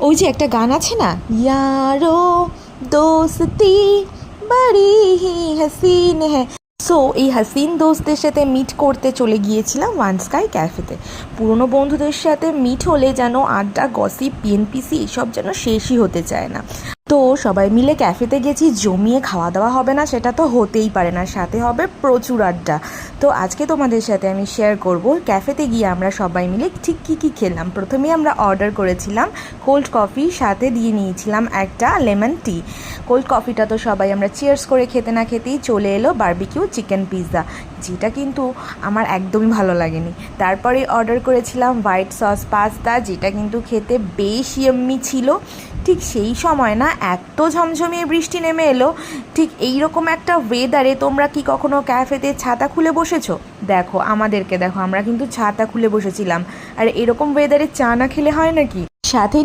ওই যে একটা গান আছে না, ইয়ারো দোস্তি বড়ি হি হাসিন হ্যাঁ। সো এই হাসিন দোস্তদের সাথে মিট করতে চলে গিয়েছিলাম ওয়ান স্কাই ক্যাফেতে। পুরনো বন্ধুদের সাথে মিট হলে যেন আড্ডা, গসিপ, পিএনপিসি এসব যেন শেষই হতে চায় না। তো সবাই মিলে ক্যাফেতে গেছি, জমিয়ে খাওয়া দাওয়া হবে না সেটা তো হতেই পারে না, সাথে হবে প্রচুর আড্ডা। তো আজকে তোমাদের সাথে আমি শেয়ার করব ক্যাফেতে গিয়ে আমরা সবাই মিলে ঠিক কী খেলাম। প্রথমেই আমরা অর্ডার করেছিলাম কোল্ড কফি, সাথে দিয়ে নিয়েছিলাম একটা লেমন টি। কোল্ড কফিটা তো সবাই আমরা চিয়ার্স করে খেতে না খেতেই চলে এলো বারবিকিউ চিকেন পিৎজা, যেটা কিন্তু আমার একদমই ভালো লাগেনি। তারপরে অর্ডার করেছিলাম হোয়াইট সস পাস্তা, যেটা কিন্তু খেতে বেশ ইয়াম্মি ছিল। ঠিক সেই সময় না এত ঝমঝমিয়ে বৃষ্টি নেমে এলো। ঠিক এই রকম একটা ওয়েদারে তোমরা কি কখনো ক্যাফেতে ছাতা খুলে বসেছো? দেখো আমাদেরকে দেখো, আমরা কিন্তু ছাতা খুলে বসেছিলাম। আর এরকম ওয়েদারে চা না খেলে হয় নাকি? সাথে